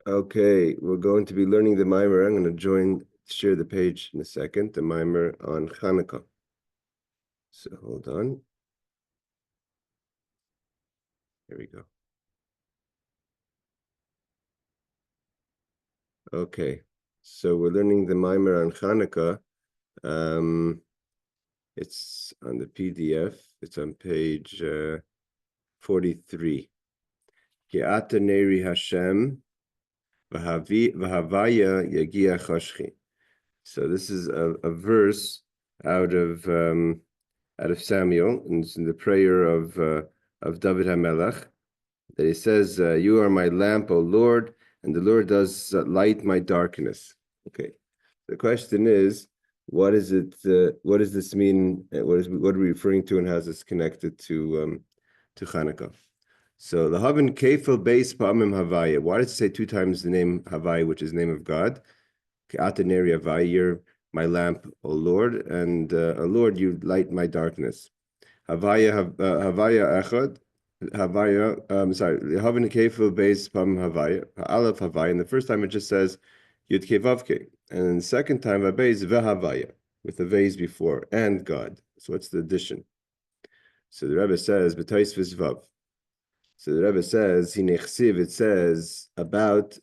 Okay, we're going to be learning the Mammar. I'm going to share the page in a second, the Mammar on Hanukkah. So hold on. Here we go. Okay, so we're learning the Mammar on Hanukkah. It's on the PDF. It's on page 43. Ke'ata neri Hashem v'havaya yagia chashchi. So this is a verse out of Samuel, and it's in the prayer of David HaMelech, that he says, "You are my lamp, O Lord, and the Lord does light my darkness." Okay, the question is, what is it? What does this mean? What are we referring to, and how is this connected to Hanukkah? So the Havin Kefil Beis Pa'amim Havaya. Why does it say two times the name Havaya, which is the name of God? Ke'ataneri Havaya, you're my lamp, O Lord, and O Lord, you light my darkness. Havaya Echad. Havaya, sorry, Havin Kefil Beis Pa'amim Havaya. Aleph Havaya. And the first time it just says Yud Kevavke, and the second time Havaya Vehavaya, with the vase before, and God. So what's the addition? So the Rebbe says B'tais Vizvav. So the Rebbe says, it says about,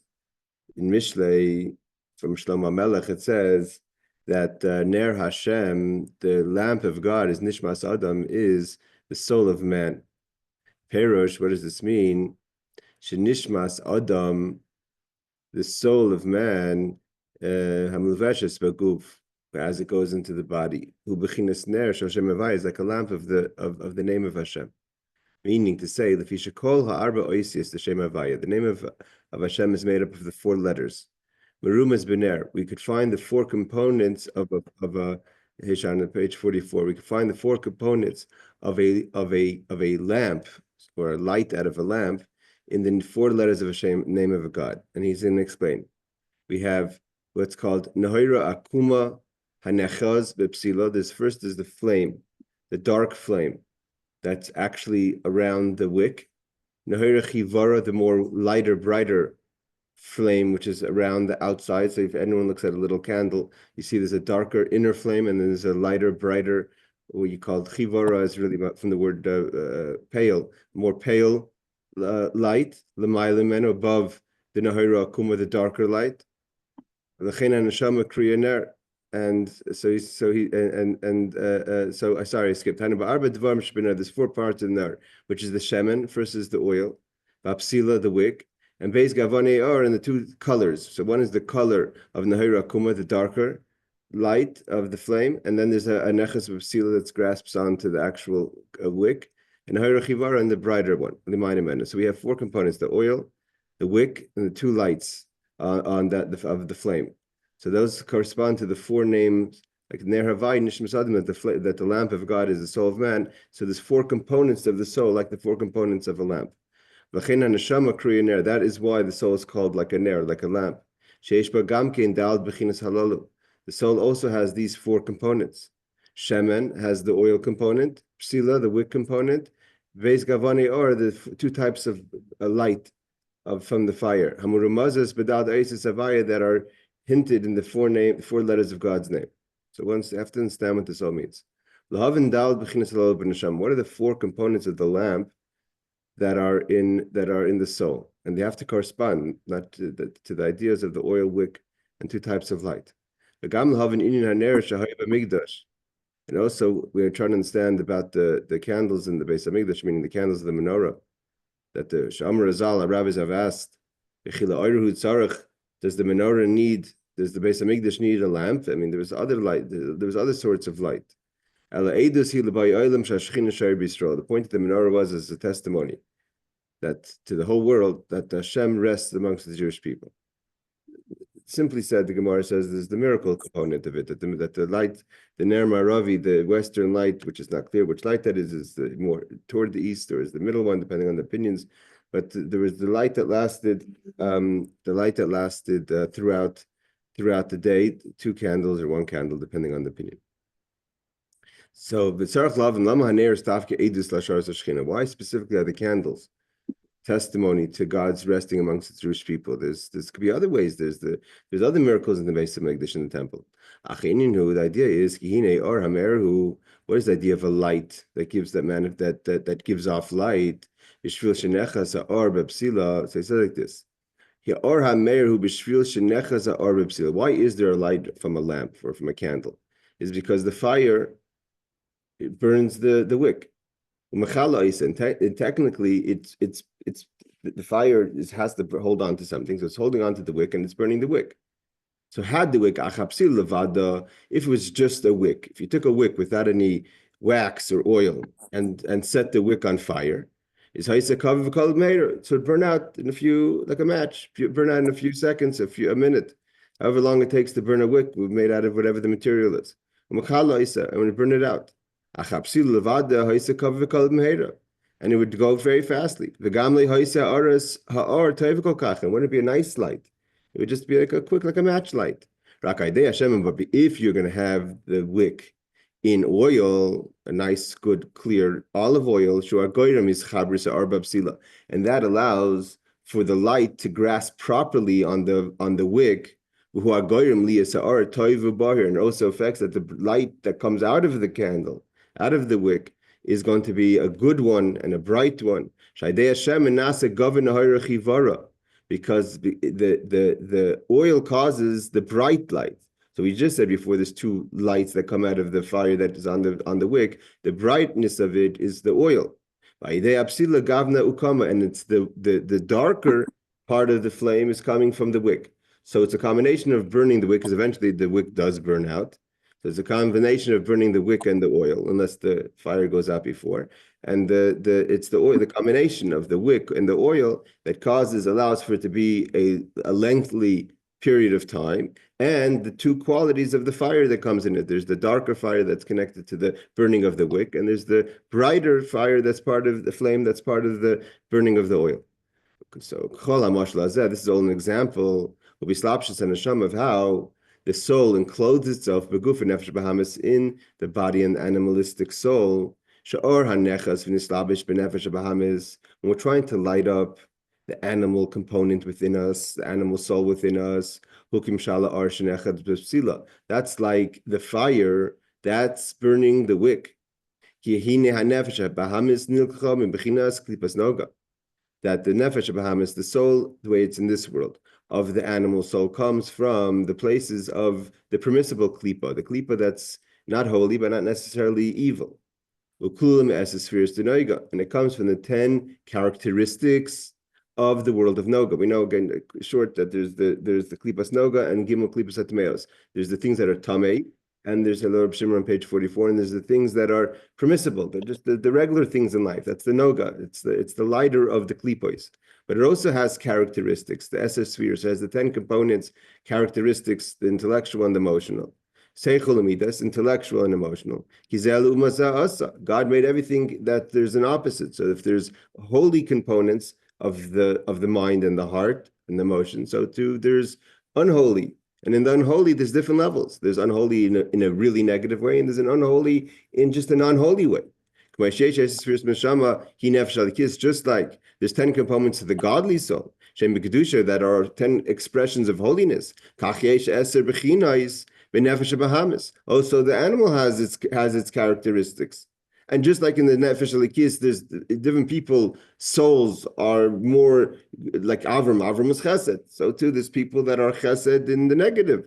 in Mishlei, from Shlomo Melech, it says that Ner Hashem, the lamp of God, is Nishmas Adam, is the soul of man. Perosh, what does this mean? Shenishmas Adam, the soul of man, Hamulveshes Baguf, as it goes into the body. Ubechinas Ner Shoshem Avai is like a lamp of the name of Hashem. Meaning to say, the Shem Havaya. The name of Hashem is made up of the four letters. Merumas Bener. We could find the four components of a Hishan on page 44. We could find the four components of a lamp, or a light out of a lamp, in the four letters of Hashem, name of a God. And he's going to explain. We have what's called Nahira Akuma Hanechaz Bepsila. This first is the flame, the dark flame that's actually around the wick. Nahira Chivara, the more lighter, brighter flame, which is around the outside. So if anyone looks at a little candle, you see there's a darker inner flame, and then there's a lighter, brighter, what you call Chivara, is really from the word pale, more pale light, L'maylim, above the Nahira Akuma, the darker light. L'chein Neshama Kriya Ner. And so sorry, I skipped. There's four parts in there, which is the shemen. First is the oil, Bapsila, the wick, and Beis Gavane Or, and the two colors. So one is the color of Nahira Kuma, the darker light of the flame, and then there's a neches Bapsila that grasps onto the actual wick, and Nahira Chivara, and the brighter one, the. So we have four components: the oil, the wick, and the two lights on that of the flame. So those correspond to the four names, like Ner Havai, Nishmas Adam, that the lamp of God is the soul of man. So there's four components of the soul, like the four components of a lamp. That is why the soul is called like a ner, like a lamp. The soul also has these four components. Shemen has the oil component, Psila, the wick component, Veis Gavani Or, the two types of light from the fire. Hamurumazas Bedad Eisis Avaya, that are hinted in the four letters of God's name. So once you have to understand what this all means. What are the four components of the lamp that are in the soul? And they have to correspond not to the ideas of the oil, wick, and two types of light. And also we are trying to understand about the candles in the Beis Hamikdash, meaning the candles of the menorah, that the Shamar Azal rabbis have asked, does the menorah does the Beis Hamikdash need a lamp? I mean, there was other light, there was other sorts of light. The point of the menorah was as a testimony that to the whole world that Hashem rests amongst the Jewish people. Simply said, the Gemara says there's the miracle component of it, that the light, the Ner Maravi, the western light, which is not clear which light that is the more toward the east or is the middle one, depending on the opinions. But there was the light that lasted, throughout the day, two candles or one candle, depending on the opinion. So why specifically are the candles testimony to God's resting amongst the Jewish people. There's could be other ways. There's other miracles in the base of Megdish in the temple. The idea is or Hamer, who what is the idea of a light that gives that gives off light? So he says like this. Why is there a light from a lamp or from a candle? Is because the fire it burns the wick. And technically, it's the fire has to hold on to something, so it's holding on to the wick and it's burning the wick. So had the wick achapsil levada, if it was just a wick, if you took a wick without any wax or oil and set the wick on fire, is haisa kav v'kol meir. So it burn out in a few, like a match, burn out in a few seconds, a minute, however long it takes to burn a wick made out of whatever the material is. And when it burn it out, achapsil levada haisa kav v'kol meir. And it would go very fastly. V'gamli haisa aras ha'ar tevkol kachem. Wouldn't it be a nice light? It would just be like a quick, like a match light. But if you're going to have the wick in oil, a nice, good, clear olive oil, and that allows for the light to grasp properly on the wick, and also affects that the light that comes out of the candle, out of the wick, is going to be a good one and a bright one. Because the oil causes the bright light. So we just said before, there's two lights that come out of the fire that is on the wick. The brightness of it is the oil. And it's the darker part of the flame is coming from the wick. So it's a combination of burning the wick, because eventually the wick does burn out. So it's a combination of burning the wick and the oil, unless the fire goes out before. And it's the oil, the combination of the wick and the oil that allows for it to be a lengthy period of time, and the two qualities of the fire that comes in it. There's the darker fire that's connected to the burning of the wick, and there's the brighter fire that's part of the flame that's part of the burning of the oil. So this is all an example of how the soul encloses itself in the body and animalistic soul. When we're trying to light up the animal component within us, the animal soul within us, that's like the fire that's burning the wick. That the nefesh Bahamas, the soul, the way it's in this world, of the animal soul comes from the places of the permissible klipa, the klipa that's not holy but not necessarily evil. And it comes from the 10 characteristics of the world of Noga. We know, again, short, that there's the klipas Noga and Gimel klipas atmeos. There's the things that are tamei, and there's a little Shimmer on page 44, and there's the things that are permissible. They're just the regular things in life. That's the Noga. It's the lighter of the klipos. But it also has characteristics. The Esser spheres has the 10 components, characteristics, the intellectual and emotional. Seichel umidas, intellectual and emotional. Kizelu umaza asa. God made everything that there's an opposite. So if there's holy components of the mind and the heart and the emotion, so too there's unholy. And in the unholy, there's different levels. There's unholy in a really negative way, and there's an unholy in just an unholy way. Just like there's 10 components of the godly soul, that are 10 expressions of holiness. Also, the animal has its characteristics. And just like in the Nefesh Alikis, there's different people, souls are more like Avram. Avram is Chesed. So too, there's people that are Chesed in the negative,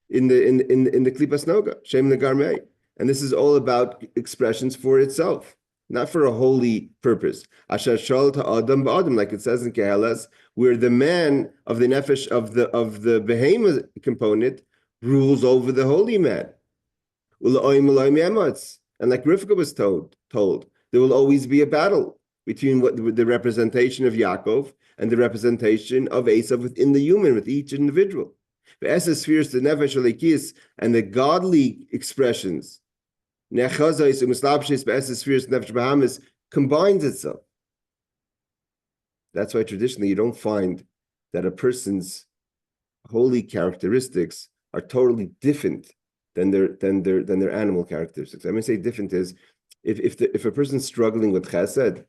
in the Klipas Noga, Shem Negarmei. And this is all about expressions for itself, not for a holy purpose. Asher Shal Adam Ba'adam, like it says in Kehelas, where the man of the Nefesh of the Behemoth component rules over the holy man. And like Rivka was told, there will always be a battle between the representation of Yaakov and the representation of Esav within the human, with each individual. The Esa spheres, the Nefesh Alekis, and the godly expressions, Nechazais, Umislapshis, Esa spheres, Nefesh Bahamas, combines itself. That's why traditionally you don't find that a person's holy characteristics are totally different than their animal characteristics. I mean, say different is if a person's struggling with chesed,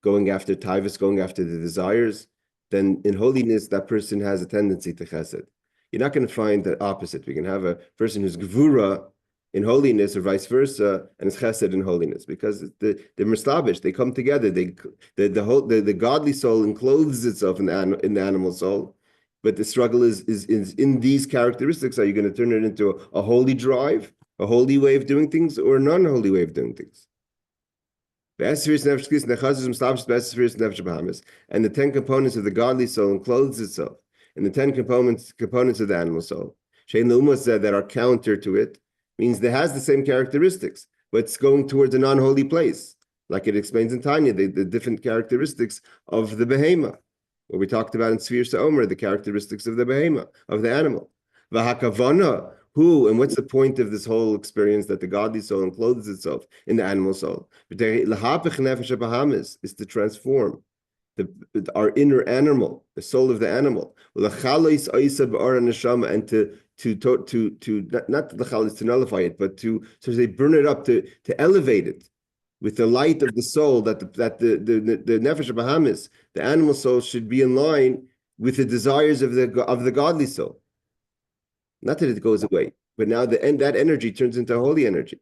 going after taivas, going after the desires, then in holiness, that person has a tendency to chesed. You're not going to find the opposite. We can have a person who's gevura in holiness or vice versa, and it's chesed in holiness, because they're mislabish. They come together. The godly soul encloses itself in the animal soul, but the struggle is in these characteristics. Are you going to turn it into a holy drive, a holy way of doing things, or a non-holy way of doing things? And the 10 components of the godly soul encloses itself in the 10 components of the animal soul. Shein Luma said that are counter to it means it has the same characteristics, but it's going towards a non-holy place. Like it explains in Tanya, the different characteristics of the behemoth, what we talked about in Sphere Omer, the characteristics of the behemoth, of the animal. V'hakavana, who and what's the point of this whole experience that the godly soul encloses itself in the animal soul? Is to transform our inner animal, the soul of the animal, and to nullify it, but to burn it up, to elevate it with the light of the soul, that the nefesh bahamis, the animal soul, should be in line with the desires of the godly soul. Not that it goes away, but now that energy turns into holy energy.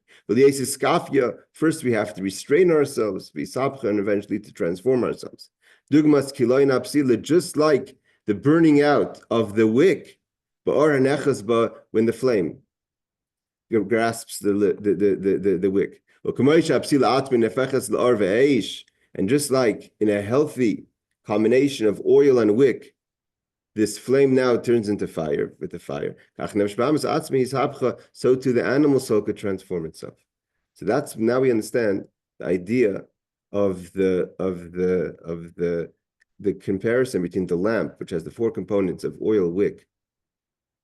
First, we have to restrain ourselves, and eventually to transform ourselves. Just like the burning out of the wick, when the flame grasps the wick. And just like in a healthy combination of oil and wick, this flame now turns into fire with the fire. So too the animal soul could transform itself. So that's, now we understand the idea of the comparison between the lamp, which has the 4 components of oil, wick,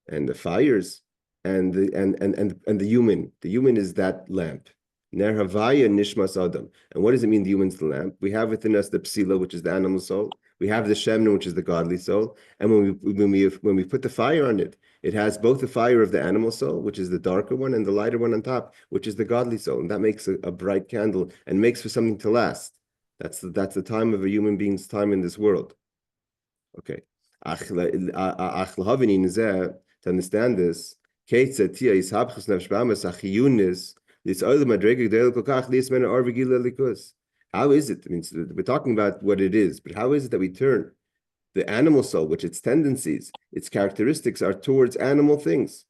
and the fires, and the human. The human is that lamp. Ner Havaya Nishmas Adam. And what does it mean, the human's the lamp? We have within us the psila, which is the animal soul. We have the shemna, which is the godly soul. And when we put the fire on it, it has both the fire of the animal soul, which is the darker one, and the lighter one on top, which is the godly soul. And that makes a bright candle and makes for something to last. That's the time of a human being's time in this world. Okay. To understand this, how is it? I mean, we're talking about what it is, but how is it that we turn the animal soul, which its tendencies, its characteristics are towards animal things?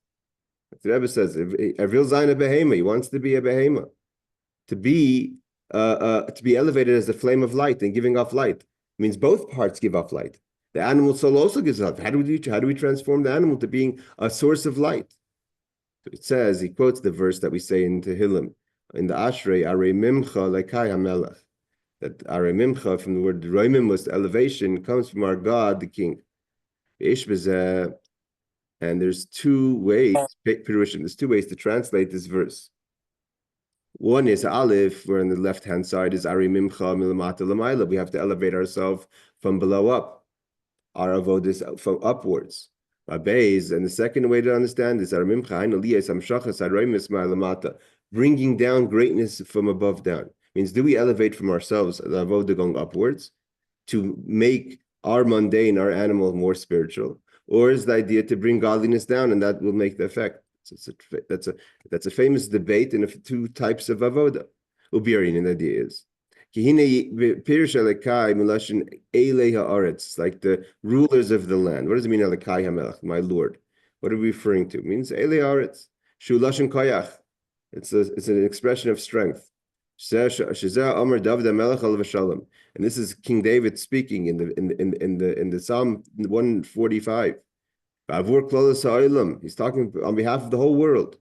The Rebbe says, a real Zayin behema, he wants to be a behema, to be elevated as the flame of light and giving off light. It means both parts give off light. The animal soul also gives off. How do we transform the animal to being a source of light? It says, he quotes the verse that we say in Tehillim, in the Ashrei, Arei Mimcha Lekai HaMelech, that Arei Mimcha, from the word Roimim, was elevation, comes from our God, the King. And there's 2 ways, there's 2 ways to translate this verse. One is Aleph, where on the left-hand side is Arei Mimcha Milamata Lamaila. We have to elevate ourselves from below up. Our avod is from upwards. Beis, and the second way to understand is bringing down greatness from above down. Means, do we elevate from ourselves, the avodah going upwards, to make our mundane, our animal, more spiritual, or is the idea to bring godliness down, and that will make the effect? So that's a famous debate in 2 types of avodah. Ubirin, the idea is. It's like the rulers of the land. What does it mean, Elekai HaMelech, my Lord? What are we referring to? It means Elei Haaretz, Shu Lashon Koyach. It's an expression of strength. And this is King David speaking in the Psalm 145. He's talking on behalf of the whole world.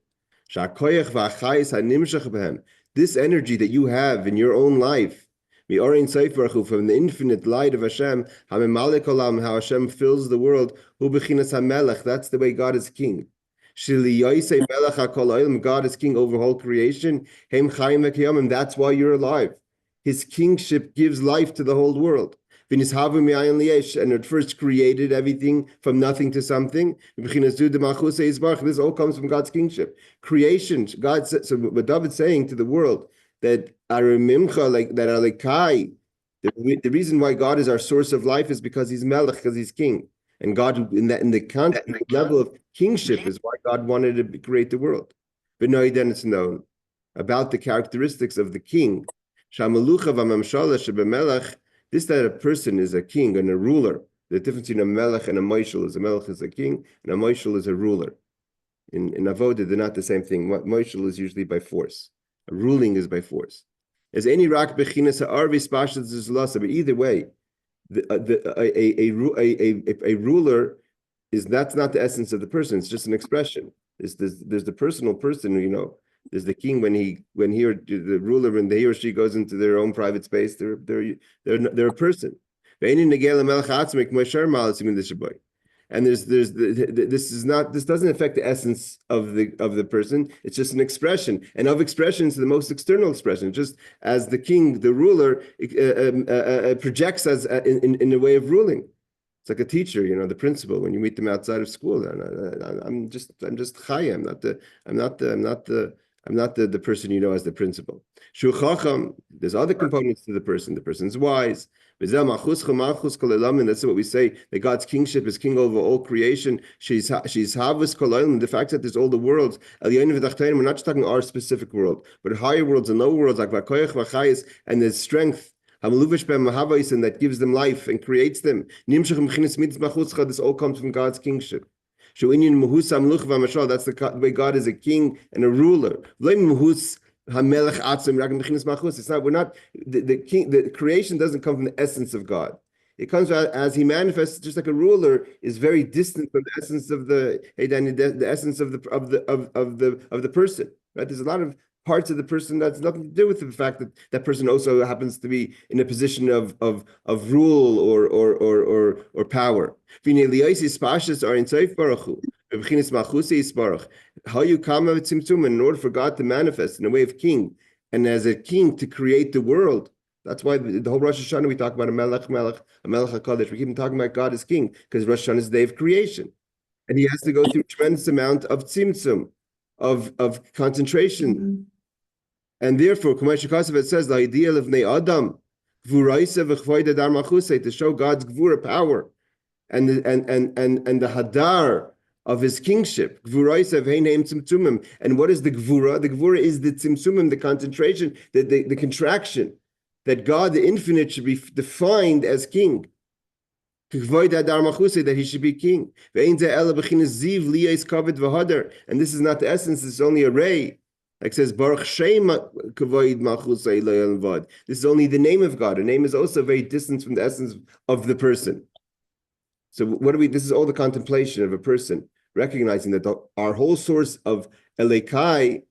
This energy that you have in your own life, from the infinite light of Hashem, how Hashem fills the world, that's the way God is king. God is king over whole creation, and that's why you're alive. His kingship gives life to the whole world. And it first created everything from nothing to something. This all comes from God's kingship. Creation, God said, so what David's saying to the world, that Arimimcha, like that Alekai, The reason why God is our source of life is because He's Melech, because He's King. And God, in the level of kingship, is why God wanted to create the world. But no, then it's known about the characteristics of the king. This that a person is a king and a ruler. The difference between a melech and a moshel is a melech is a king and a moshel is a ruler. In avoda, they're not the same thing. Moshel is usually by force. Ruling is by force. As any rak bechinas ha'arvis pashas is lasa. But either way, a ruler is that's not the essence of the person. It's just an expression. There's the personal person. There's the king when he or the ruler when he or she goes into their own private space. They're a person. And this doesn't affect the essence of the person. It's just an expression, and of expressions, the most external expression. Just as the king, the ruler, projects as in a way of ruling. It's like a teacher, the principal. When you meet them outside of school, I'm just chaya. I'm not the person as the principal. Shu chacham. There's other components to the person. The person's wise. That's what we say, that God's kingship is king over all creation. She's havus kol. The fact that there's all the worlds. We're not just talking our specific world, but higher worlds and lower worlds, like vakoyach v'chayis, and there's strength. And that gives them life and creates them. This all comes from God's kingship. That's the way God is a king and a ruler. It's not. We're not. The king. The creation doesn't come from the essence of God. It comes as He manifests, just like a ruler is very distant from the essence of the essence of the person. Right? There's a lot of parts of the person that's nothing to do with the fact that that person also happens to be in a position of rule or power. How you come in order for God to manifest in a way of king, and as a king to create the world. That's why the whole Rosh Hashanah we talk about a melech HaKadosh. We keep talking about God as king because Rosh Hashanah is the day of creation, and He has to go through a tremendous amount of tzimtzum, of concentration. Mm-hmm. And therefore, it says the idea of Nei Adam to show God's gvura power and the hadar of His kingship. And what is the gvura? The gvura is the tzimtzumim, the concentration, the contraction, that God, the infinite, should be defined as king. That He should be king. And this is not the essence, it's only a ray. Like says, Baruch Shem Kavod Malchusay Le'Elvad. This is only the name of God. A name is also very distant from the essence of the person. So this is all the contemplation of a person, recognizing that our whole source of Elekai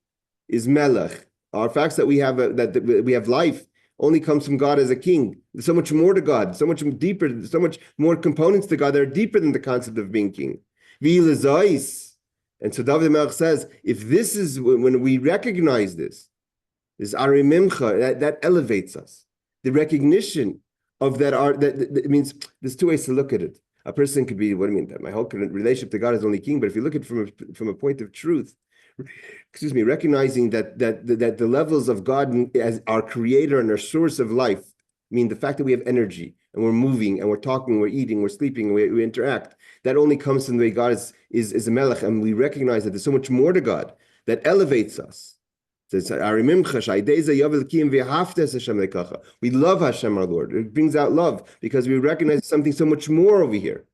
is Melech. Our facts that we have that we have life only comes from God as a king. There's so much more to God, so much deeper, so much more components to God that are deeper than the concept of being king. And so David Melech says, if this is when we recognize this arimimcha, that elevates us. The recognition of that it means there's two ways to look at it. A person could be, what do you mean? That my whole relationship to God is only king. But if you look at it from a point of truth, recognizing that the levels of God as our creator and our source of life, mean the fact that we have energy and we're moving and we're talking, we're eating, we're sleeping, we interact, that only comes from the way God is a melech, and we recognize that there's so much more to God that elevates us. We love Hashem, our Lord. It brings out love because we recognize something so much more over here.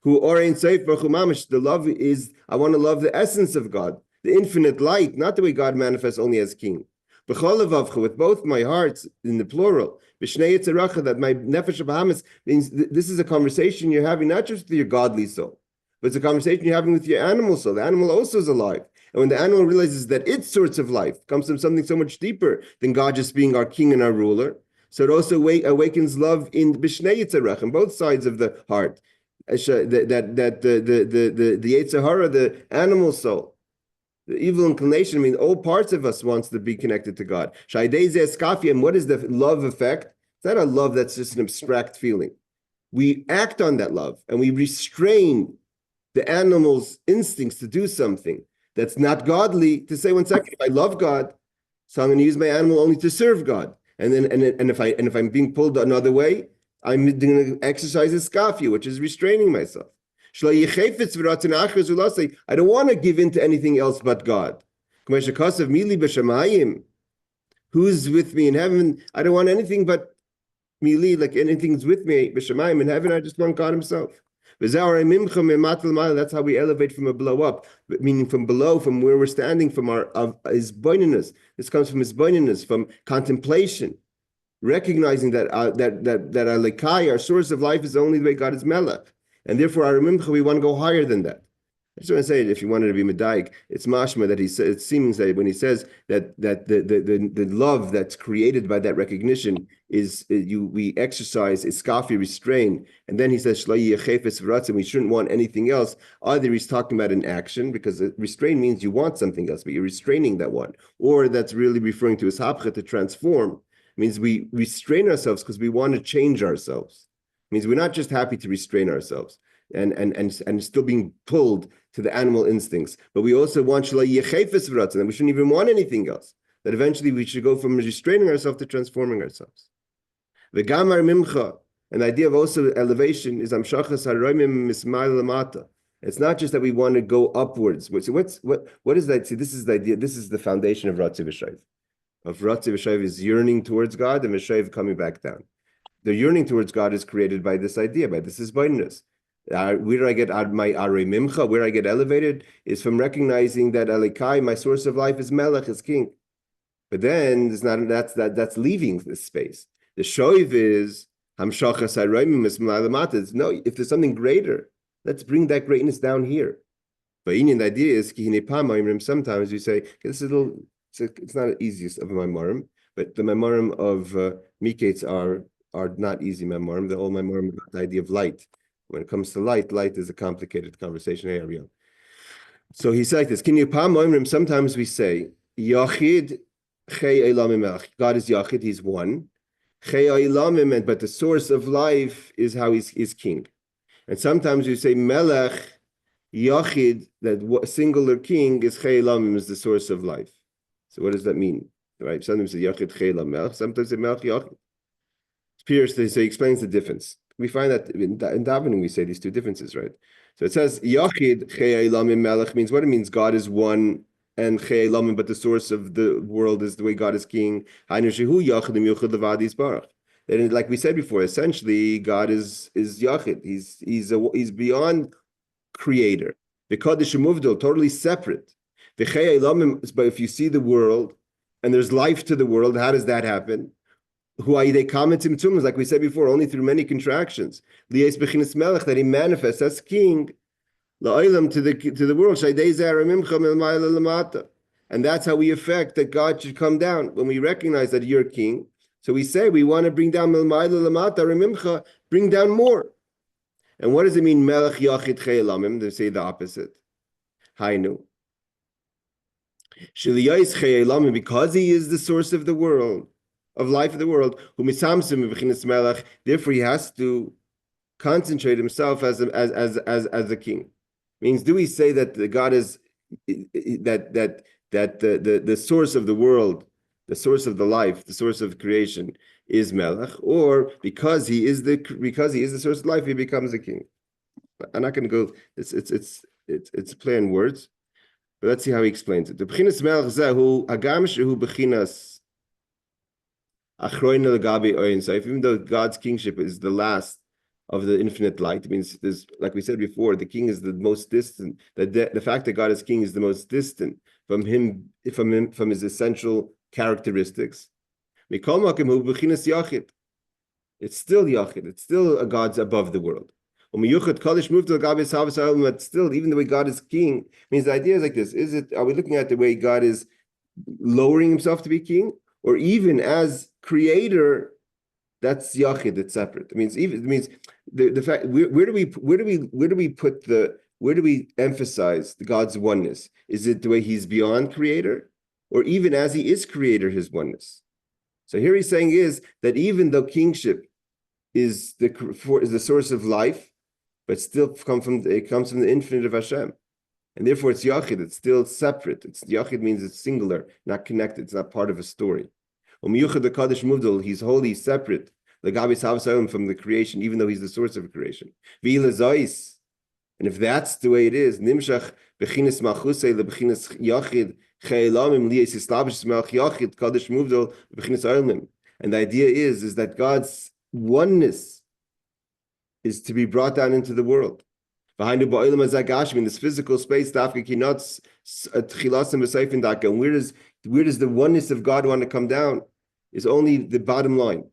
The love is, I want to love the essence of God, the infinite light, not the way God manifests only as king. With both my hearts, in the plural, that my nefesh Bahamas means this is a conversation you're having not just with your godly soul, but it's a conversation you're having with your animal soul. The animal also is alive. And when the animal realizes that its source of life comes from something so much deeper than God just being our king and our ruler, so it also awakens love in B'shnei Yitzarach, on both sides of the heart. The Yetzer Hara, the animal soul, the evil inclination, all parts of us wants to be connected to God. And what is the love effect? It's not a love that's just an abstract feeling. We act on that love and we restrain the animal's instincts to do something that's not godly, to say, 1 second, if I love God, so I'm going to use my animal only to serve God. And if I'm being pulled another way, I'm going to exercise iskafia, which is restraining myself. I don't want to give in to anything else but God. Who's with me in heaven? I don't want anything but mili, like anything's with me. B'shamayim in heaven, I just want God Himself. That's how we elevate from a below up, meaning from below, from where we're standing, from His boininess. This comes from His boininess, from contemplation, recognizing that Alekai, our source of life, is the only way God is Melech, and therefore our Mimcha, we want to go higher than that. I just want to say, if you wanted to be Medaik, it's mashma that he says. It seems that when he says that the love that's created by that recognition is we exercise iskafi, restrain, and then he says shlai yechefes v'ratzim, we shouldn't want anything else. Either he's talking about an action, because restrain means you want something else, but you're restraining that one, or that's really referring to ishapcha, to transform. It means we restrain ourselves because we want to change ourselves. It means we're not just happy to restrain ourselves and still being pulled to the animal instincts, but we also want shalai yechefes v'ratzon, and we shouldn't even want anything else. That eventually we should go from restraining ourselves to transforming ourselves. V'gamar mimcha, and the idea of also elevation is amshachas haroimim misma'il lamata. It's not just that we want to go upwards. So what is that? See, this is the idea. This is the foundation of Ratzi v'Shayv. Of Ratzi v'Shayv is yearning towards God, and v'Shayv coming back down. The yearning towards God is created by this idea, by this isbainus. Where do I get my Arei Mimcha? Where I get elevated is from recognizing that Elikai, my source of life, is Melech, is King. But then that's leaving this space. The shoiv is Hamshachas Haroimim is Malamata. No, if there's something greater, let's bring that greatness down here. But the idea is sometimes we say, okay, this is it's not the easiest of Mammarim, but the Mammarim of Miketz are not easy Mammarim. The whole Mammarim about the idea of light. When it comes to light is a complicated conversation area. So he said like this. Sometimes we say, Yachid Chei Eilamim Melech. God is Yachid, He's one. Chei Eilamim, but the source of life is how He's King. And sometimes we say Melech Yachid, that singular King is Chei Eilamim, is the source of life. So what does that mean? Right? Sometimes say Yachid Chei Eilam Melech, sometimes say Melech Yachid. Pierce, so he explains the difference. We find that in davening we say these two differences, right? So it says Yachid Chei Eilamim Melech means what it means. God is one, and Chei Eilamim, but the source of the world is the way God is King. Hainu shehu Yachidim Yuchad Levad Yisbarach. And like we said before, essentially God is Yachid. He's beyond Creator. The Kaddish Muvdal, totally separate. The Chei Eilamim, but if you see the world and there's life to the world, how does that happen? Who are they commenting to, like we said before, only through many contractions. Lies bechinas melech, that he manifests as king, la'olam, to the world. And that's how we affect that God should come down when we recognize that you're king. So we say we want to bring down bring down more. And what does it mean? Melech yachid che'elamim. They say the opposite. Hainu. Because he is the source of the world, of life of the world, therefore he has to concentrate himself as a king. Means, do we say that the God is that the source of the world, the source of the life, the source of creation is Melech, or because he is the source of life, he becomes a king? I'm not going to go. It's a play on words, but let's see how he explains it. The bechinas Melech zehu hagam shehu bechinas. Even though God's kingship is the last of the infinite light, it means there's, like we said before, the king is the most distant. The fact that God is king is the most distant from his essential characteristics. It's still Yachid. It's still a God's above the world. But still, even the way God is king, means the idea is like this: are we looking at the way God is lowering himself to be king? Or even as creator, that's Yachid, it's separate. It means the fact where do we emphasize the God's oneness? Is it the way he's beyond creator? Or even as he is creator, his oneness? So here he's saying is that even though kingship is the source of life, but still comes from the infinite of Hashem. And therefore it's Yachid, it's still separate. Yachid means it's singular, not connected, it's not part of a story. He's holy, separate, from the creation, even though he's the source of creation. And if that's the way it is, Nimshach bechinas malchusei lebechinas yachid che'elamim liyes islabish melch yachid kadosh muvdol bechinas olamim. And the idea is that God's oneness is to be brought down into the world. Behind the ba'olam hazagashim, in this physical space, dafka kinotz tchilasim v'seifin daka. And where does the oneness of God want to come down? Is only the bottom line.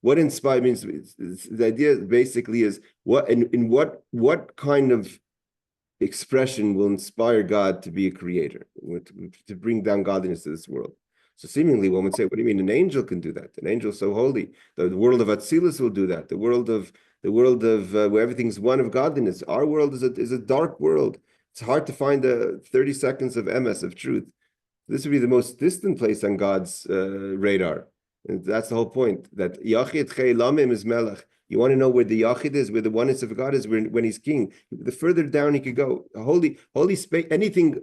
What inspire means the idea basically is what kind of expression will inspire God to be a creator, to bring down godliness to this world. So seemingly one would say, what do you mean? An angel can do that. An angel is so holy. The world of Atzilus will do that. The world of where everything's one of godliness. Our world is a dark world. It's hard to find 30 seconds of emes, of truth. This would be the most distant place on God's radar. And that's the whole point. That Yachid Cheilamim is Melech. You want to know where the Yachid is, where the oneness of God is, when he's king. The further down he could go, holy space, anything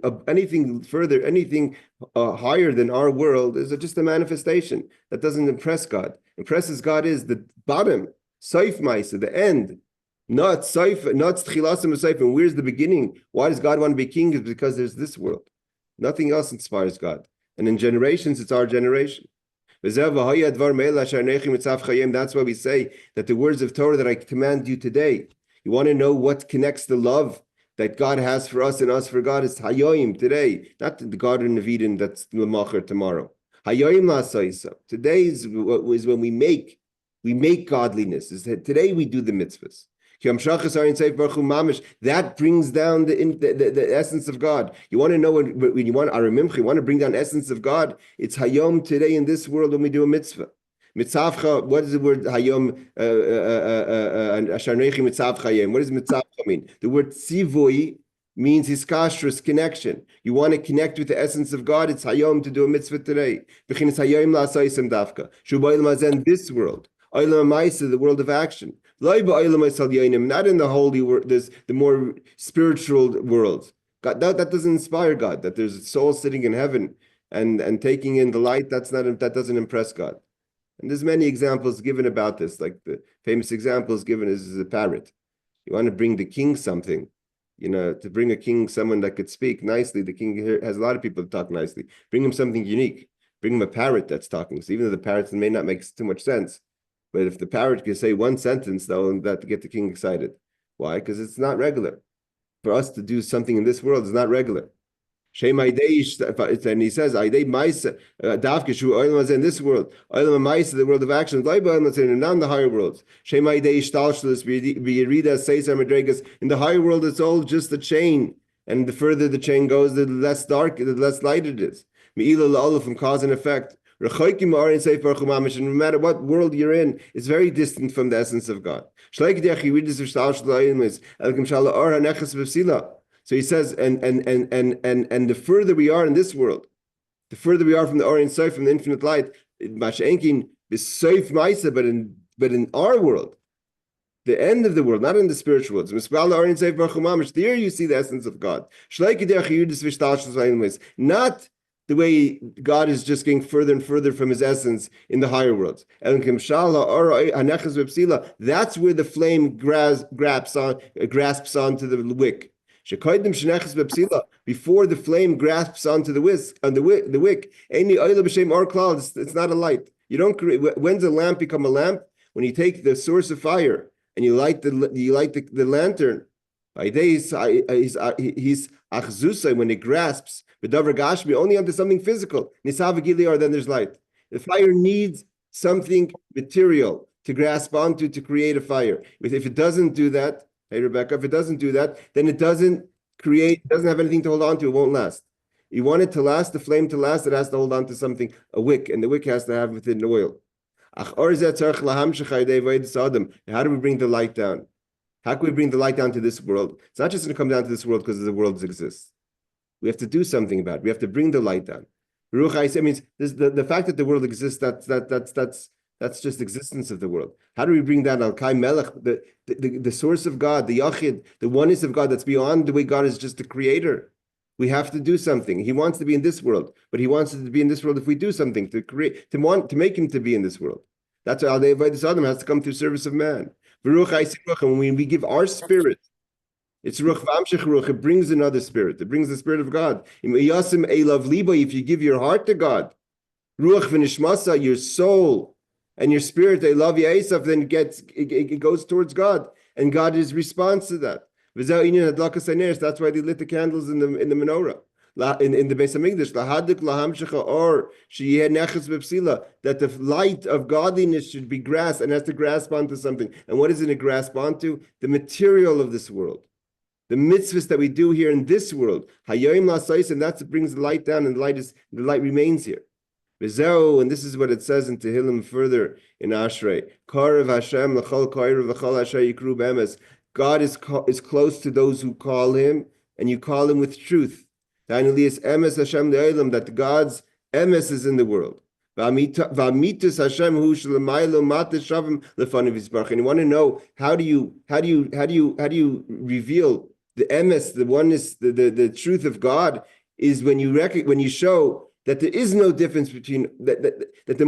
further, anything higher than our world is just a manifestation that doesn't impress God. Impresses God is the bottom, Saif Maisa, the end. Not Saif, not Tchilasim Saif. And where's the beginning? Why does God want to be king? Is because there's this world. Nothing else inspires God. And in generations, it's our generation. That's why we say that the words of Torah that I command you today, you want to know what connects the love that God has for us and us for God is Hayoim today, not the Garden of Eden that's M'amar tomorrow. Hayoim la'asayisa. Today is when we make godliness. Is that today we do the mitzvahs. That brings down the essence of God. You want to know when you want you want to bring down essence of God. It's Hayom today in this world when we do a mitzvah. Mitzavcha, what does the word Hayom Asharnechi Mitzavcha? What does Mitzavcha mean? The word Tzivui means hiskashrus, connection. You want to connect with the essence of God. It's Hayom to do a mitzvah today. This world. The world of action. Not in the holy world, there's the more spiritual world. God, that doesn't inspire God, that there's a soul sitting in heaven and taking in the light, that doesn't impress God. And there's many examples given about this, like the famous examples given is a parrot. You want to bring the king something, to bring a king someone that could speak nicely. The king here has a lot of people to talk nicely. Bring him something unique. Bring him a parrot that's talking. So even though the parrots may not make too much sense, but if the parrot can say one sentence, though, that to get the king excited. Why? Because it's not regular. For us to do something in this world is not regular. And he says, in this world, the world of action, not in the higher worlds. In the higher world, it's all just a chain. And the further the chain goes, the less dark, the less light it is. From cause and effect. And no matter what world you're in, it's very distant from the essence of God. So he says, and the further we are in this world, the further we are from the Or Ein Sof, from the infinite light, but in our world, the end of the world, not in the spiritual world. There you see the essence of God. Not the way God is just getting further and further from his essence in the higher worlds. That's where the flame grasps onto the wick. Before the flame grasps onto the wick, it's not a light. You don't create. When's a lamp become a lamp? When you take the source of fire and you light the lantern. He's achzusay when it grasps. Only onto something physical. Then there's light. The fire needs something material to grasp onto to create a fire. If it doesn't do that, hey Rebecca, if it doesn't do that, then it doesn't have anything to hold on to, it won't last. You want it to last, the flame to last, it has to hold on to something, a wick, and the wick has to have within the oil. How do we bring the light down? How can we bring the light down to this world? It's not just going to come down to this world because the world exists. We have to do something about it. We have to bring the light down. Ruach means the fact that the world exists. That's just existence of the world. How do we bring that Al Kai Melech, the source of God, the Yachid, the oneness of God that's beyond the way God is just the creator? We have to do something. He wants to be in this world, but he wants to be in this world if we do something to create, to make him to be in this world. That's why the Avodas Adam has to come through service of man. And when we give our spirit, it's ruch v'amshech ruch. It brings another spirit. It brings the spirit of God. If you give your heart to God, ruach v'nishmasa, your soul and your spirit, they love Yisaf, then it goes towards God, and God is response to that. That's why they lit the candles in the menorah. In the Beis Hamikdash, that the light of godliness should be grasped and has to grasp onto something. And what is it to grasp onto? The material of this world. The mitzvahs that we do here in this world, and that brings the light down, and the light remains here. And this is what it says in Tehillim further in Ashrei. God is close to those who call him, and you call him with truth. That God's emes is in the world. And you want to know how do you reveal the emes, the oneness, the truth of God, is when you show that there is no difference between that the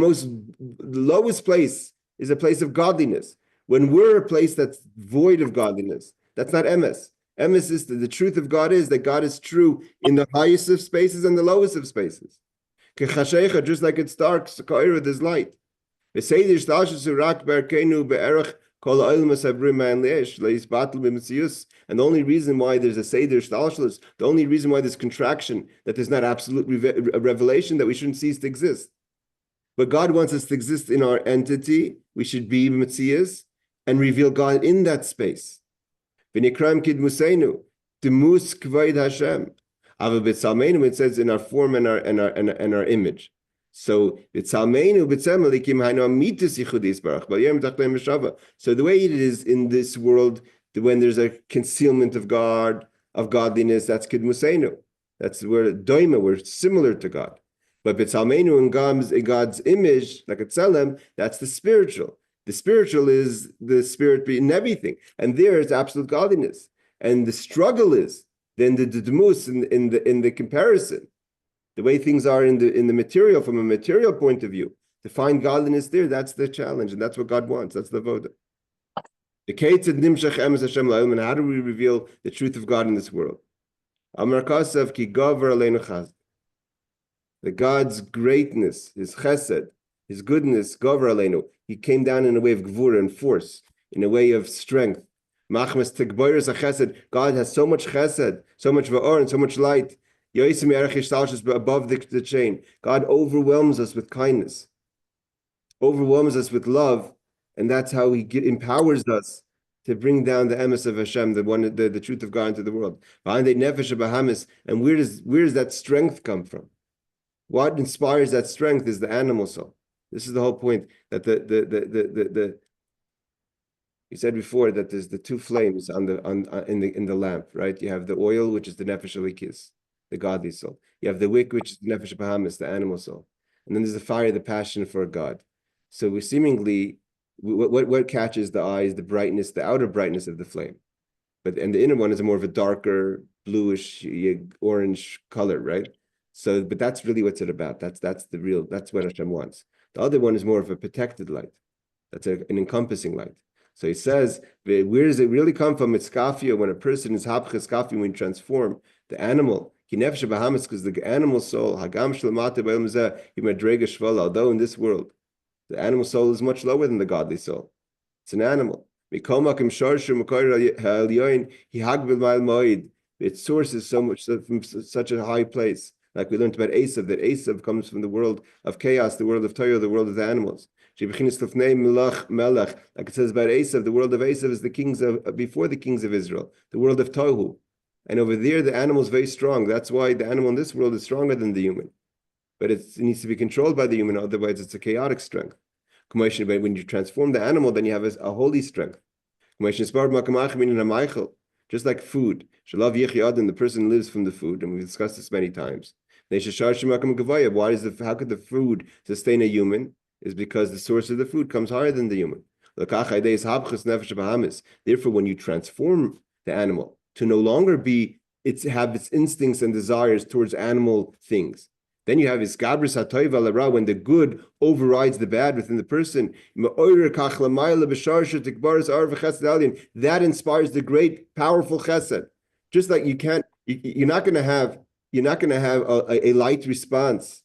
lowest place is a place of godliness. When we're a place that's void of godliness, that's not emes. Emes is the truth of God is that God is true in the highest of spaces and the lowest of spaces. Just like it's dark, there's light. And the only reason why there's a Seder Shtalshalos, the only reason why there's contraction, that there's not absolute revelation, that we shouldn't cease to exist. But God wants us to exist in our entity. We should be Metzias and reveal God in that space. V'nikram kid museinu, demus kvoid Hashem. Ava it says in our form and our image. So so the way it is in this world, when there's a concealment of God, of godliness, that's kid museinu. That's where doima, we're similar to God. But b'tzalmeinu, in God's image, like a tzelem, that's the spiritual. The spiritual is the spirit in everything, and there is absolute godliness. And the struggle is then the demus in the comparison, the way things are in the material, from a material point of view, to find godliness there. That's the challenge, and that's what God wants. That's the voda. And how do we reveal the truth of God in this world? The God's greatness, His chesed, His goodness, gover aleinu. He came down in a way of gvura and force, in a way of strength. Machmas tegboiras chesed. God has so much chesed, so much va'or, and so much light. Above the chain. God overwhelms us with kindness, overwhelms us with love, and that's how He empowers us to bring down the emes of Hashem, the truth of God into the world. And where does that strength come from? What inspires that strength is the animal soul. This is the whole point, that you said before that there's the two flames in the lamp, right? You have the oil, which is the nefesh alikis, the godly soul. You have the wick, which is the nefesh bahamis, the animal soul. And then there's the fire, the passion for God. So we seemingly, what catches the eye is the brightness, the outer brightness of the flame. And the inner one is more of a darker, bluish, orange color, right? So, but that's really what's it about. That's what Hashem wants. The other one is more of a protected light. That's an encompassing light. So he says, where does it really come from? It's skafia, when a person is hapcha skafia, when you transform the animal. Because the animal soul, although in this world, the animal soul is much lower than the godly soul. It's an animal. Its source is so much from such a high place. Like we learned about Esav, that Esav comes from the world of chaos, the world of Torah, the world of the animals. Like it says about Esav, the world of Esav is before the kings of Israel, the world of Tohu. And over there, the animal is very strong. That's why the animal in this world is stronger than the human. But it needs to be controlled by the human, otherwise it's a chaotic strength. When you transform the animal, then you have a holy strength. Just like food. The person lives from the food, and we've discussed this many times. How could the food sustain a human? Is because the source of the food comes higher than the human. Therefore, when you transform the animal to no longer be have its instincts and desires towards animal things. Then you have Isgabris HaToiv Al Ra, when the good overrides the bad within the person. That inspires the great, powerful chesed. Just like you're not going to have a light response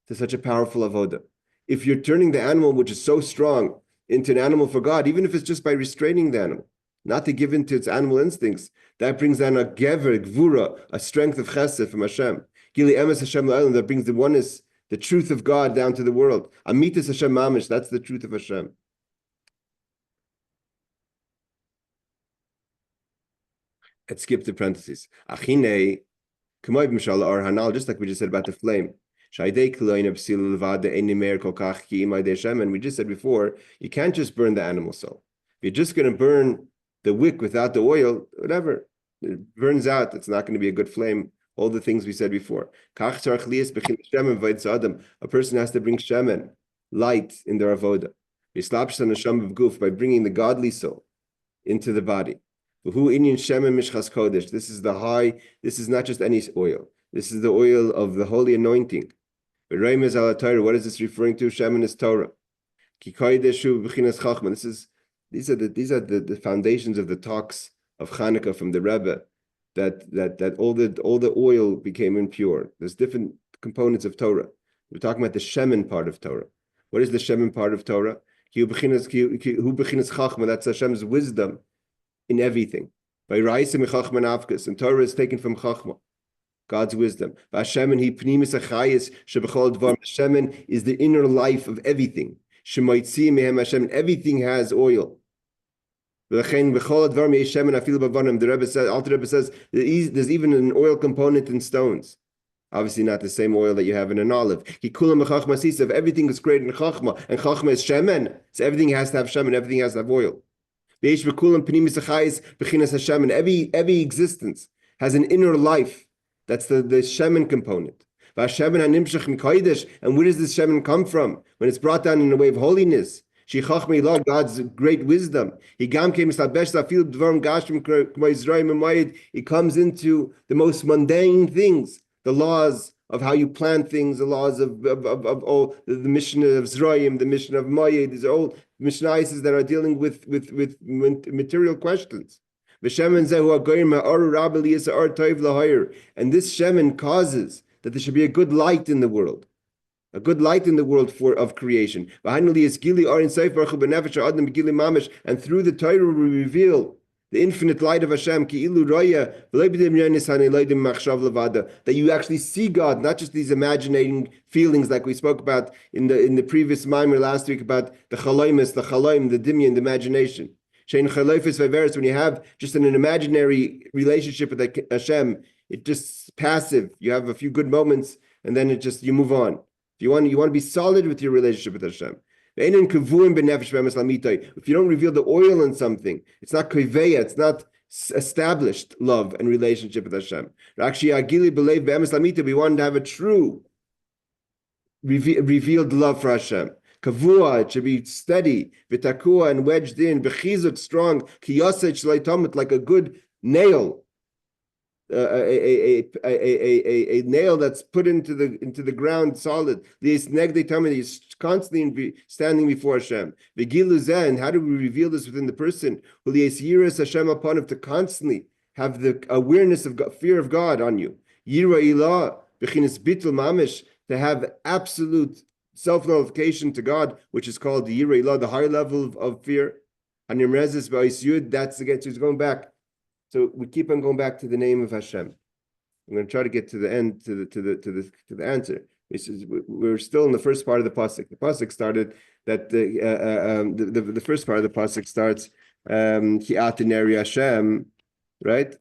to such a powerful avoda. If you're turning the animal, which is so strong, into an animal for God, even if it's just by restraining the animal, not to give in to its animal instincts, that brings down a gever, gvura, a strength of chesed from Hashem. Gili emes Hashem la'olam, that brings the oneness, the truth of God down to the world. Amitas Hashem mamish, that's the truth of Hashem. Let's skip the parentheses. Achine, k'moy b'mishal or hanal, just like we just said about the flame. And we just said before, you can't just burn the animal soul. If you're just going to burn the wick without the oil, whatever, it burns out. It's not going to be a good flame. All the things we said before. A person has to bring shemen, light in their avoda. By bringing the godly soul into the body. This is the high, this is not just any oil. This is the oil of the holy anointing. What is this referring to? Shemen is Torah. These are the foundations of the talks of Hanukkah from the Rebbe, that all the oil became impure. There's different components of Torah. We're talking about the Shemen part of Torah. What is the Shemen part of Torah? That's Hashem's wisdom in everything. And Torah is taken from Chachma, God's wisdom. Shemen is the inner life of everything. Everything has oil. The Rebbe says, Alter Rebbe says, there's even an oil component in stones. Obviously not the same oil that you have in an olive. Everything is created in Chachma, and Chachma is Shemen. So everything has to have Shemen, everything has to have oil. Every existence has an inner life. That's the Shemen component. And where does this Shemen come from? When it's brought down in a way of holiness. God's great wisdom. He comes into the most mundane things, the laws of how you plant things, the laws of all the Mishnah of Zroim, the Mishnah of Mayed. These are all Mishnahs that are dealing with material questions. And this Shemen causes that there should be a good light in the world. A good light in the world of creation. And through the Torah we reveal the infinite light of Hashem, that you actually see God, not just these imaginating feelings like we spoke about in the previous Mammar last week about the chalaim, the dimyan, the imagination. When you have just an imaginary relationship with Hashem, it's just passive. You have a few good moments and then you move on. You want to be solid with your relationship with Hashem. If you don't reveal the oil in something, it's not kaiveya, it's not established love and relationship with Hashem. We want to have a true revealed love for Hashem. Kavua, it should be steady, vitakua and wedged in, bechizuk, strong, kiyasech like a good nail. A nail that's put into the ground solid. He's constantly standing before Hashem. And how do we reveal this within the person? Hashem upon him to constantly have the awareness of God, fear of God on you. To have absolute self-nullification to God, which is called the Yira Ilah, the higher level of fear. That's again, so he's going back. So we keep on going back to the name of Hashem. I'm going to try to get to the end, to the answer. We're still in the first part of the pasuk. The pasuk started that the first part of the pasuk starts Ki atineri Hashem, right?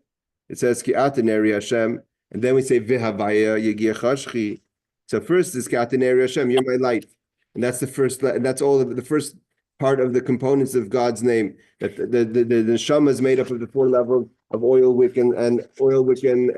It says Ki atineri Hashem, and then we say V'havaya Yegiach Hashchi. So first is Ki atineri Hashem, you're my light, and that's the first. And that's all of the first part of the components of God's name. That the neshama is made up of the 4 levels of oil wick and oil wick and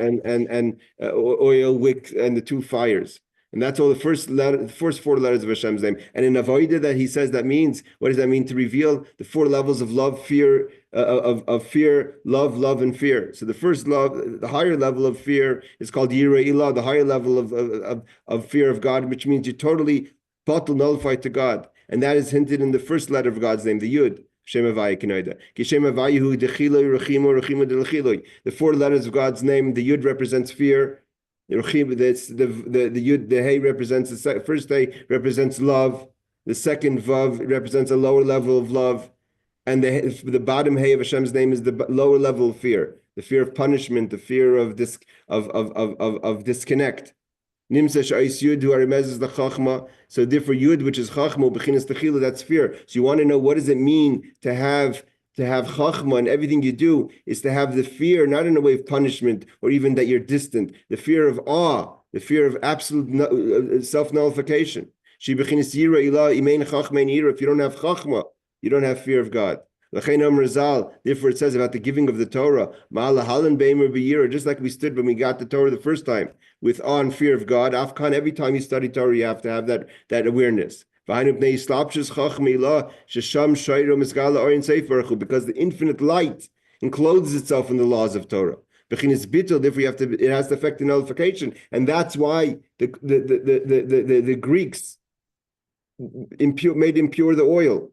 oil wick and the 2 fires. And that's all the first four letters of Hashem's name. And in Avodah that he says that means, what does that mean? To reveal the four levels of love, fear, of fear, love, and fear. So the first love, the higher level of fear is called Yireh Ilah, the higher level of fear of God, which means you're totally batal, nullified to God. And that is hinted in the first letter of God's name, the Yud. The four letters of God's name, the Yud represents fear. The Yud, the Hey represents the first Hey represents love. The second Vav represents a lower level of love, and the bottom Hey of Hashem's name is the lower level of fear, the fear of punishment, the fear of disconnect. Nimsa Shais Yud, who remezes the Chachma. So therefore, Yud, which is Chachma, Bechinas Techila, that's fear. So you want to know, what does it mean to have Chachma, and everything you do is to have the fear, not in a way of punishment or even that you're distant, the fear of awe, the fear of absolute self-nullification. If you don't have Chachma, you don't have fear of God. Therefore, it says about the giving of the Torah, just like we stood when we got the Torah the first time, with awe and fear of God. Afkan, every time you study Torah, you have to have that awareness. Because the infinite light encloses itself in the laws of Torah. Therefore, it has to affect the nullification, and that's why the Greeks made impure the oil.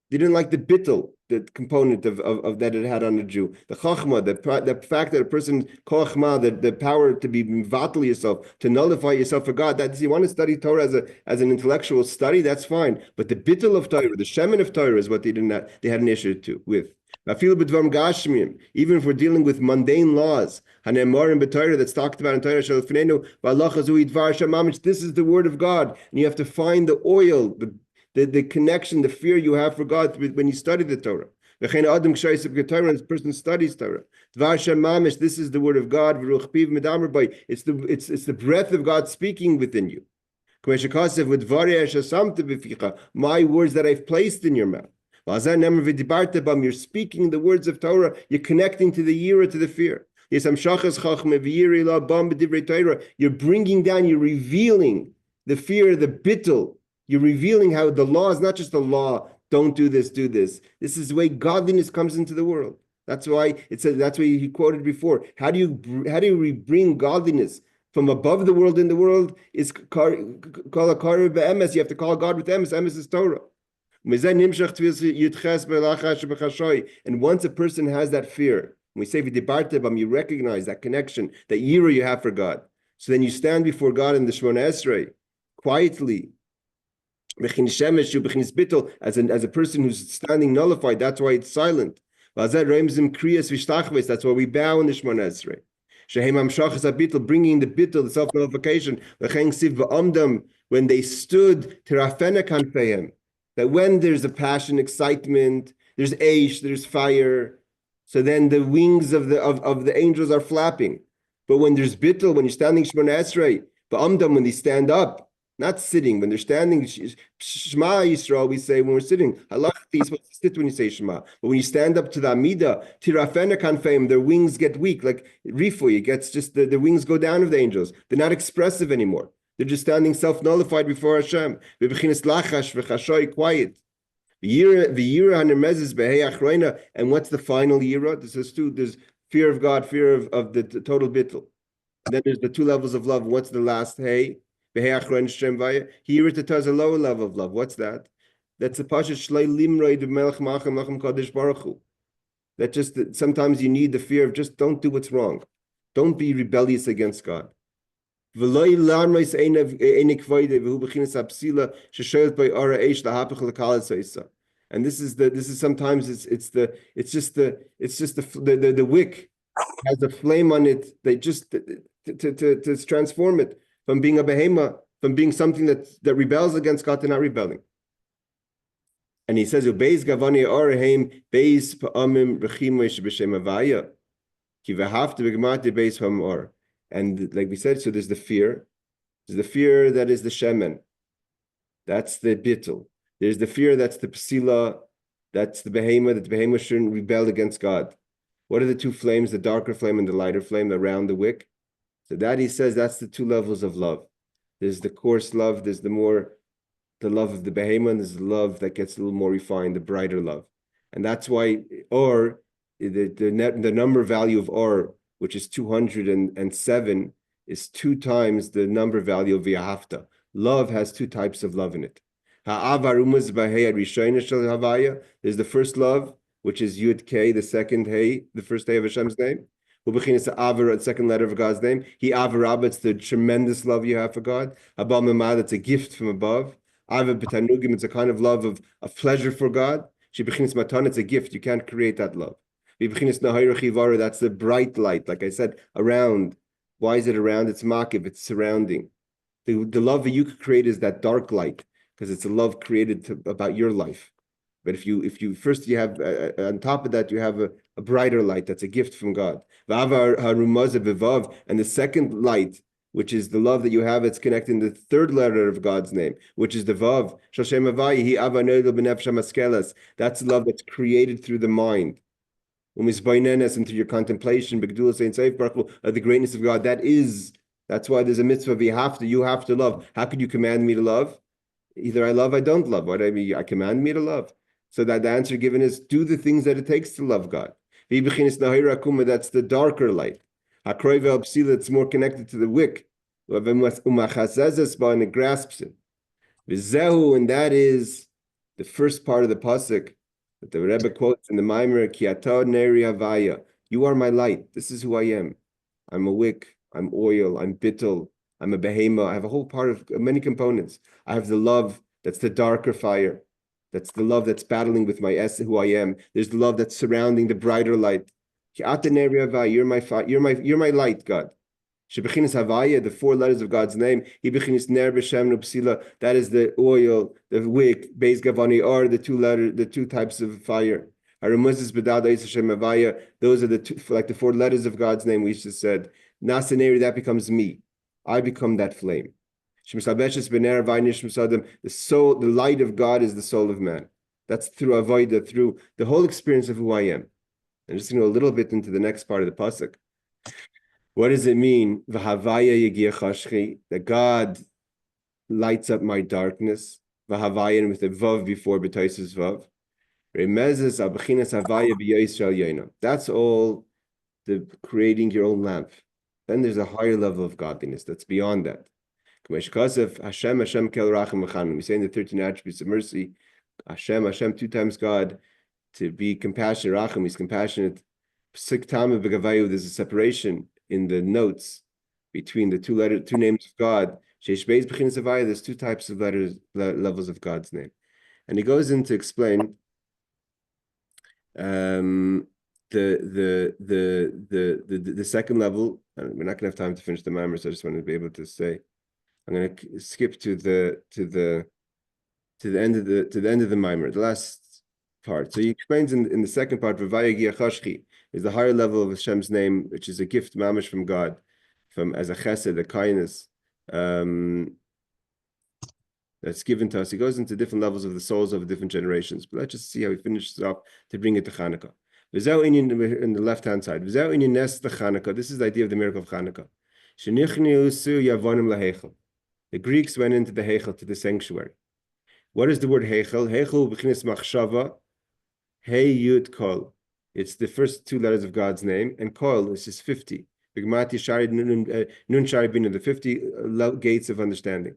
They didn't like the bittul, the component of that it had on the Jew. The chachma, the fact that a person, kochma, the power to be mivatal yourself, to nullify yourself for God. That you want to study Torah as an intellectual study, that's fine. But the bittul of Torah, the shemen of Torah, is what they had an issue with. Even if we're dealing with mundane laws, that's talked about in Torah, this is the word of God, and you have to find the oil, the connection, the fear you have for God when you study the Torah. And this person studies Torah. This is the word of God. It's the breath of God speaking within you. My words that I've placed in your mouth. You're speaking the words of Torah. You're connecting to the yira, to the fear. You're bringing down, you're revealing the fear, the bittul. You're revealing how the law is not just a law. Don't do this, do this. This is the way godliness comes into the world. That's why it says. That's why he quoted before. How do you bring godliness from above the world in the world? Is call a kar be'emes. You have to call God with emes. Emes is Torah. And once a person has that fear, when we say you recognize that connection, that yira you have for God. So then you stand before God in the Shemona Esrei, quietly, as a person who's standing nullified. That's why it's silent. That's why we bow in the Shemona Esrei. Bringing the bittul, the self-nullification, when they stood, that when there's a passion, excitement, there's eish, there's fire, so then the wings of the angels are flapping. But when there's bittul, when you're standing Shemona Esrei, when they stand up, not sitting, when they're standing, Shema Yisrael, we say when we're sitting, Allah, you're supposed to sit when you say Shema. But when you stand up to the Amidah, Tirafena Kanfeim, their wings get weak, like Rifui, it gets just, the wings go down of the angels. They're not expressive anymore. They're just standing self-nullified before Hashem. Quiet. And what's the final yira? There's fear of God, fear of the total bittul. Then there's the two levels of love. What's the last? Hey. Here it tells a lower level of love. What's that? That's the Pasha Shlei Limrei de Melech Machem Lachem Kadosh Baruch Hu. That just sometimes you need the fear of just don't do what's wrong. Don't be rebellious against God. And this is sometimes it's just the wick has a flame on it. They just to transform it from being a behema, from being something that rebels against God to not rebelling. And he says, "Ubeis gavani oraheim beis pa'amim rechimosh b'shem avaya ki v'hafte b'gemate beis pa'amor." And like we said, so there's the fear. There's the fear that is the shemen. That's the bittul. There's the fear that's the psila. That's the behema. That the behema shouldn't rebel against God. What are the two flames? The darker flame and the lighter flame around the wick. So that he says that's the two levels of love. There's the coarse love. There's the love of the behemoth. There's the love that gets a little more refined, the brighter love. And that's why Or, the number value of Or, which is 207, is 2 times the number value of V'ahavta. Love has 2 types of love in it. There's the first love, which is Yud K, the second Hey, the first Hey of Hashem's name. The second letter of God's name. It's the tremendous love you have for God. M'amar, it's a gift from above. It's a kind of love of pleasure for God. It's a gift. You can't create that love. That's the bright light, like I said, around. Why is it around? It's makiv, it's surrounding. The love that you could create is that dark light, because it's a love created about your life. But if you first you have on top of that you have a brighter light that's a gift from God. And the second light, which is the love that you have, it's connecting the third letter of God's name, which is the Vav. That's love that's created through the mind. And through your contemplation, the greatness of God. That's why there's a mitzvah. You have to love. How could you command me to love? Either I love, I don't love. What I mean, I command me to love. So that the answer given is do the things that it takes to love God. That's the darker light. It's more connected to the wick. And it grasps it. And that is the first part of the pasuk that the Rebbe quotes in the Mammar, Ki atah neri havaya. You are my light. This is who I am. I'm a wick. I'm oil. I'm bittul. I'm a behemoth. I have a whole part of many components. I have the love that's the darker fire. That's the love that's battling with my essence, who I am. There's the love that's surrounding the brighter light. You're my fire. You're my light, God. The 4 letters of God's name. That is the oil, the wick, Beis Gavani Or, the 2 types of fire. Those are like the 4 letters of God's name we just said. Nasaneri, that becomes me. I become that flame. The soul, the light of God is the soul of man. That's through avodah, through the whole experience of who I am. And just a little bit into the next part of the pasuk. What does it mean? That God lights up my darkness. And with the vav before b'taisus vav. That's all the creating your own lamp. Then there's a higher level of godliness that's beyond that. We say in the 13 attributes of mercy, Hashem, 2 times God, to be compassionate. Racham, he's compassionate. There's a separation in the notes between the 2 names of God. There's 2 types of levels of God's name. And he goes in to explain the second level. We're not going to have time to finish the Mammar, so I just wanted to be able to say. I'm going to skip to the end of the Mammar, the last part. So he explains in the second part, is the higher level of Hashem's name, which is a gift, mamash, from God, as a chesed, a kindness that's given to us. He goes into different levels of the souls of different generations. But let's just see how he finishes up to bring it to Chanukah. In the left-hand side, this is the idea of the miracle of Chanukah. The Greeks went into the Heichel, to the sanctuary. What is the word Heichel? Heichel b'chinas machshava, Hey Yud Kol. It's the first 2 letters of God's name, and Kol is just 50. B'gmati shari nun shari bina, the 50 gates of understanding.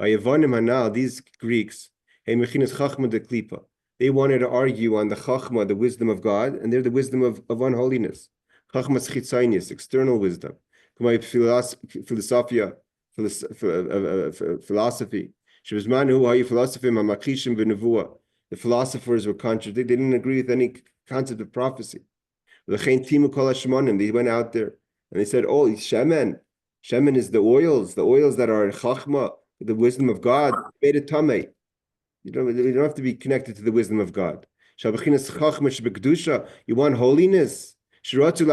Vayavonim hanal, these Greeks, Hey mechinas chachma de klipa. They wanted to argue on the chachma, the wisdom of God, and they're the wisdom of unholiness. Chachmas chitzainis, external wisdom. Philosophia. Philosophy. The philosophers were contradicted. They didn't agree with any concept of prophecy. They went out there and they said, "Oh, shemen. Shemen is the oils that are chachma, the wisdom of God. Made it tamei. You don't have to be connected to the wisdom of God. You want holiness. They wanted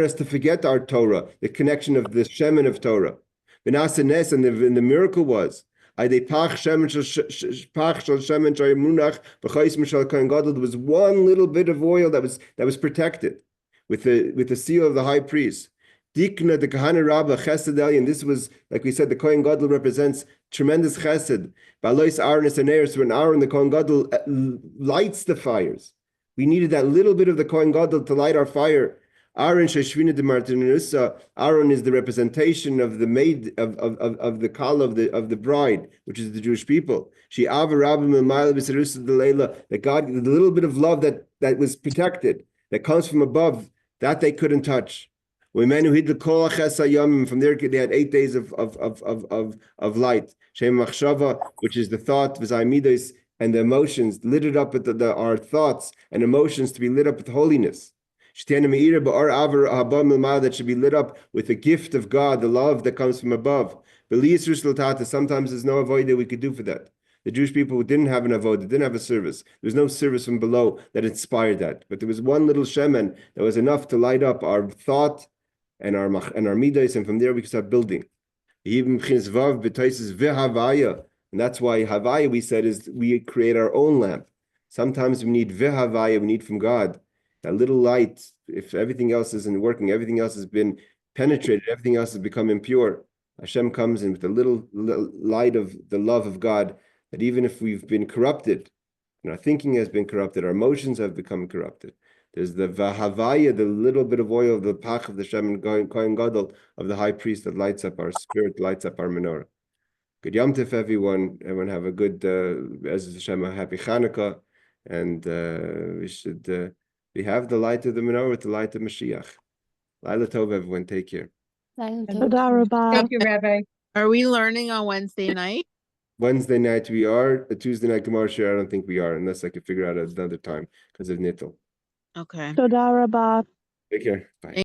us to forget our Torah, the connection of the shemen of Torah. And the miracle was, there was one little bit of oil that was protected with the seal of the high priest. Dikna the Kahana Rabba Chesed Elyon. This was, like we said, the Kohen Gadol represents tremendous Chesed. Balois Aaron is an heir, so when Aaron, the Kohen Gadol, lights the fires. We needed that little bit of the Kohen Gadol to light our fire. Aaron Sheshvina de Martinusa. Aaron is the representation of the maid of the kala of the bride, which is the Jewish people. She that God, the little bit of love that was protected, that comes from above, that they couldn't touch. From there, they had 8 days of light. Which is the thought, and the emotions, lit it up with our thoughts and emotions to be lit up with holiness. That should be lit up with the gift of God, the love that comes from above. Sometimes there's no avodah we could do for that. The Jewish people didn't have an avodah, didn't have a service. There was no service from below that inspired that. But there was one little shemen that was enough to light up our thought and our midas, and from there we could start building. And that's why Havaya, we said, is we create our own lamp. Sometimes we need Vihavaya, we need from God. That little light, if everything else isn't working, everything else has been penetrated, everything else has become impure. Hashem comes in with a little light of the love of God, that even if we've been corrupted, and our thinking has been corrupted, our emotions have become corrupted. There's the Vahavaya, the little bit of oil, the Pach of the Shem Kohen Gadol, of the high priest that lights up our spirit, lights up our menorah. Good Yom Tov, everyone. Everyone have a good, as Hashem, a happy Chanukah. And we have the light of the menorah, the light of Mashiach. Laila Tov, everyone. Take care. Thank you, Rabbi. Are we learning on Wednesday night? Wednesday night we are. Tuesday night Gemara share, I don't think we are, unless I can figure out another time because of Nittel. Okay. Take care. Bye.